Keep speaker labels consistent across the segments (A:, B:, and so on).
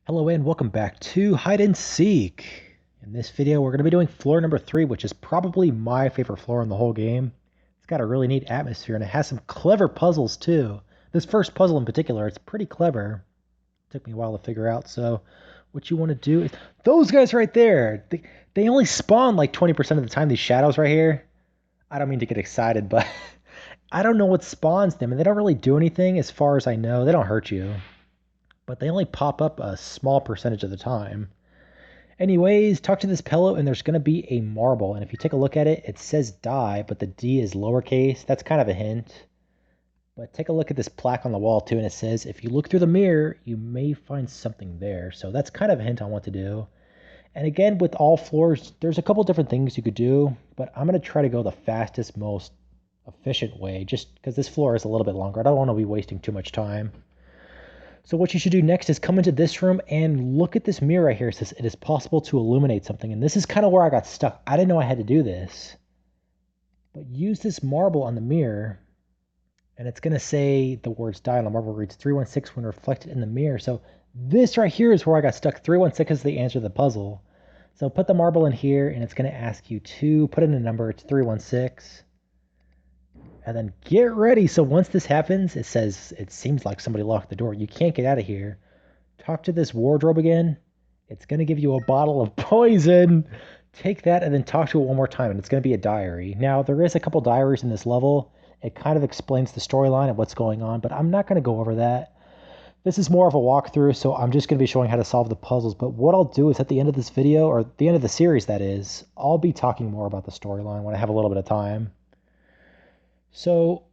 A: Hello and welcome back to Hide and Seek. In this video, we're going to be doing floor number 3, which is probably my favorite floor in the whole game. It's got a really neat atmosphere and it has some clever puzzles too. This first puzzle in particular, it's pretty clever. Took me a while to figure out, so what you want to do is... Those guys right there! They only spawn like 20% of the time, these shadows right here. I don't mean to get excited, but I don't know what spawns them, and they don't really do anything as far as I know. They don't hurt you, but they only pop up a small percentage of the time. Anyways, talk to this pillow and there's going to be a marble. And if you take a look at it, it says die, but the D is lowercase. That's kind of a hint. But take a look at this plaque on the wall too, and it says, if you look through the mirror, you may find something there. So that's kind of a hint on what to do. And again, with all floors, there's a couple different things you could do, but I'm going to try to go the fastest, most efficient way, just because this floor is a little bit longer. I don't want to be wasting too much time. So what you should do next is come into this room and look at this mirror right here. It says it is possible to illuminate something. And this is kind of where I got stuck. I didn't know I had to do this. But use this marble on the mirror, and it's going to say the words die on the marble reads 316 when reflected in the mirror. So this right here is where I got stuck. 316 is the answer to the puzzle. So put the marble in here, and it's going to ask you to put in a number. It's 316. And then get ready. So once this happens, it says it seems like somebody locked the door. You can't get out of here. Talk to this wardrobe again. It's going to give you a bottle of poison. Take that and then talk to it one more time, and it's going to be a diary. Now, there is a couple diaries in this level. It kind of explains the storyline and what's going on, but I'm not going to go over that. This is more of a walkthrough, so I'm just going to be showing how to solve the puzzles. But what I'll do is at the end of this video, or the end of the series that is, I'll be talking more about the storyline when I have a little bit of time. So,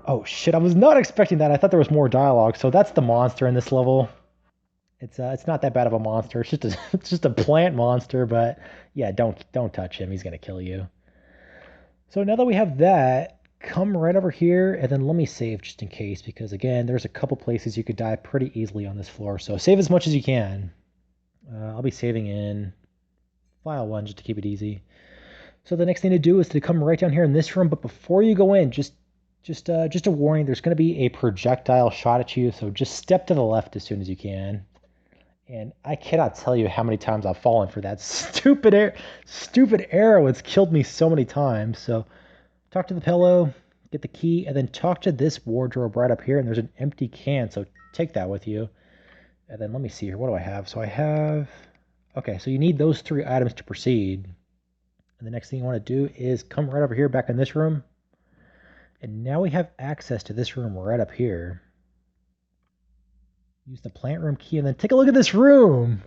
A: oh shit, I was not expecting that. I thought there was more dialogue. So that's the monster in this level. It's not that bad of a monster. It's just a plant monster, but yeah, don't touch him. He's gonna kill you. So now that we have that, come right over here and then let me save just in case, because again, there's a couple places you could die pretty easily on this floor. So save as much as you can. I'll be saving in file 1 just to keep it easy. So the next thing to do is to come right down here in this room, but before you go in, just a warning, there's going to be a projectile shot at you, so just step to the left as soon as you can. And I cannot tell you how many times I've fallen for that stupid arrow. It's killed me so many times. So talk to the pillow, get the key, and then talk to this wardrobe right up here, and there's an empty can, so take that with you. And then let me see here, what do I have? So I have, okay, so you need those 3 items to proceed. And the next thing you want to do is come right over here back in this room. And now we have access to this room right up here. Use the plant room key and then take a look at this room.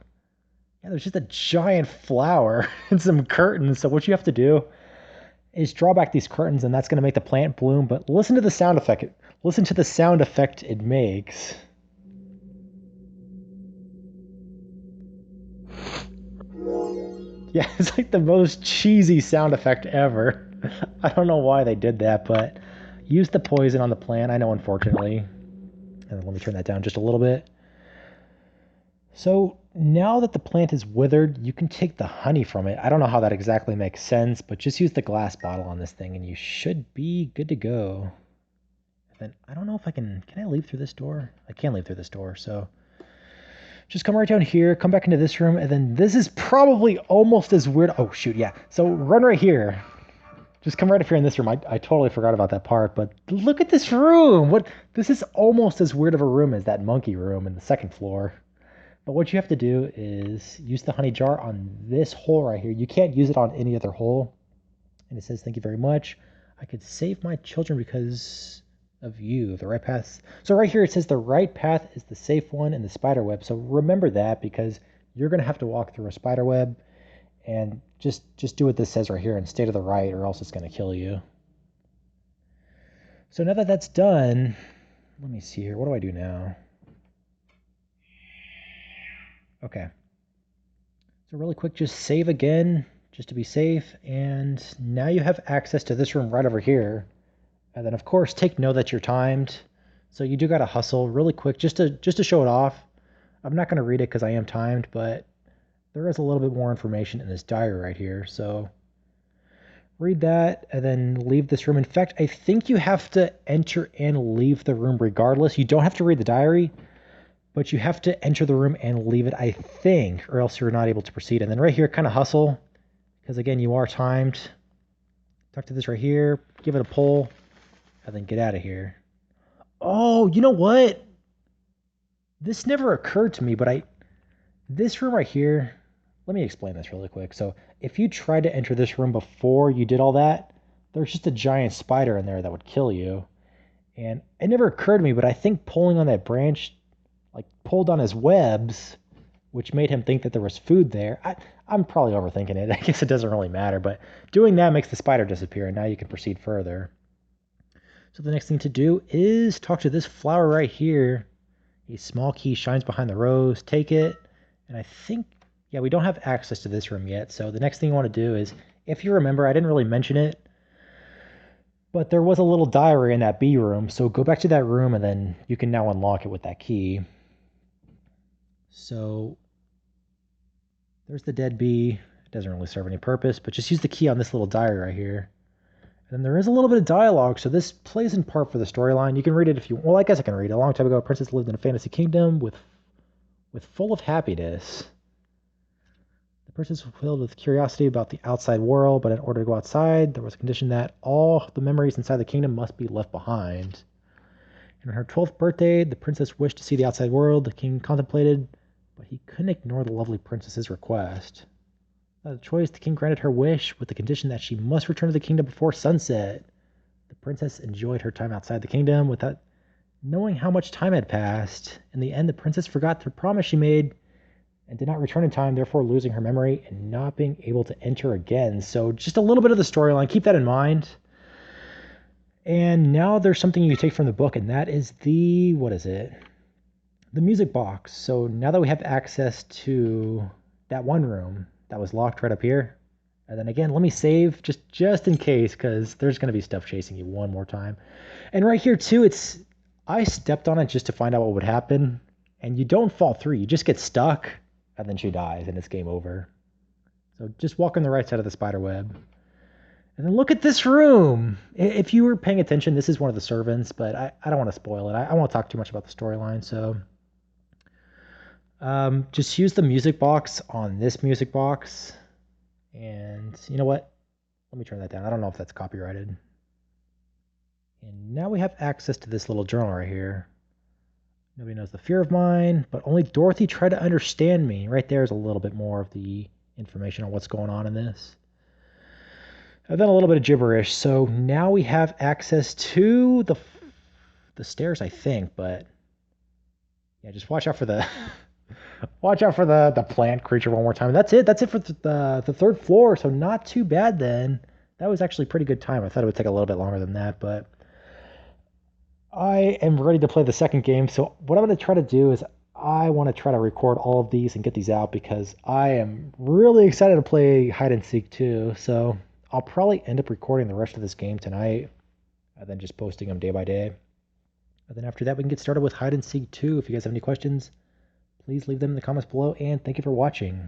A: Yeah, there's just a giant flower and some curtains. So what you have to do is draw back these curtains, and that's going to make the plant bloom. But listen to the sound effect. Listen to the sound effect it makes. Yeah, it's like the most cheesy sound effect ever. I don't know why they did that, but use the poison on the plant. I know, unfortunately. And let me turn that down just a little bit. So now that the plant is withered, you can take the honey from it. I don't know how that exactly makes sense, but just use the glass bottle on this thing and you should be good to go. And then I don't know if I can I leave through this door? I can't leave through this door, so just come right down here, come back into this room, and then this is probably almost as weird. Oh, shoot, yeah. So run right here. Just come right up here in this room. I totally forgot about that part, but look at this room. This is almost as weird of a room as that monkey room in the 2nd floor. But what you have to do is use the honey jar on this hole right here. You can't use it on any other hole. And it says, thank you very much. I could save my children because of you, the right path. So right here it says the right path is the safe one in the spider web. So remember that, because you're going to have to walk through a spider web, and just do what this says right here and stay to the right, or else it's going to kill you. So now that that's done, let me see here. What do I do now? Okay. So really quick, just save again, just to be safe. And now you have access to this room right over here. And then, of course, take note that you're timed. So you do got to hustle really quick just to show it off. I'm not going to read it because I am timed, but there is a little bit more information in this diary right here. So read that and then leave this room. In fact, I think you have to enter and leave the room regardless. You don't have to read the diary. But you have to enter the room and leave it, I think, or else you're not able to proceed. And then right here, kind of hustle, because again, you are timed. Talk to this right here, give it a pull, and then get out of here. Oh, you know what? This never occurred to me, but this room right here, let me explain this really quick. So if you tried to enter this room before you did all that, there's just a giant spider in there that would kill you. And it never occurred to me, but I think pulling on that branch, like pulled on his webs, which made him think that there was food there. I'm probably overthinking it. I guess it doesn't really matter, but doing that makes the spider disappear, and now you can proceed further. So the next thing to do is talk to this flower right here. A small key shines behind the rose. Take it. And I think, yeah, we don't have access to this room yet. So the next thing you want to do is, if you remember, I didn't really mention it, but there was a little diary in that B room. So go back to that room and then you can now unlock it with that key. So there's the dead bee. It doesn't really serve any purpose, but just use the key on this little diary right here. And then there is a little bit of dialogue, so this plays in part for the storyline. You can read it if you... Well, I guess I can read it. A long time ago, a princess lived in a fantasy kingdom with full of happiness. The princess was filled with curiosity about the outside world, but in order to go outside, there was a condition that all the memories inside the kingdom must be left behind. And on her 12th birthday, the princess wished to see the outside world. The king contemplated, but he couldn't ignore the lovely princess's request. Without a choice, the king granted her wish with the condition that she must return to the kingdom before sunset. The princess enjoyed her time outside the kingdom without knowing how much time had passed. In the end, the princess forgot the promise she made and did not return in time, therefore losing her memory and not being able to enter again. So just a little bit of the storyline. Keep that in mind. And now there's something you take from the book, and that is the, what is it? The music box. So now that we have access to that one room that was locked right up here, and then again, let me save just in case, because there's going to be stuff chasing you one more time. And right here too, I stepped on it just to find out what would happen, and you don't fall through. You just get stuck, and then she dies, and it's game over. So just walk on the right side of the spider web. And then look at this room. If you were paying attention, this is one of the servants, but I don't want to spoil it. I won't talk too much about the storyline, so... just use the music box on this music box. And you know what? Let me turn that down. I don't know if that's copyrighted. And now we have access to this little journal right here. Nobody knows the fear of mine, but only Dorothy tried to understand me. Right there is a little bit more of the information on what's going on in this. And then a little bit of gibberish. So now we have access to the stairs, I think, but yeah, just watch out for the watch out for the plant creature one more time. That's it. That's it for the third floor. So not too bad then. That was actually a pretty good time. I thought it would take a little bit longer than that, but I am ready to play the second game. So what I'm going to try to do is I want to try to record all of these and get these out because I am really excited to play hide and seek too. So I'll probably end up recording the rest of this game tonight and then just posting them day by day. And then after that, we can get started with hide and seek 2. If you guys have any questions, please leave them in the comments below, and thank you for watching.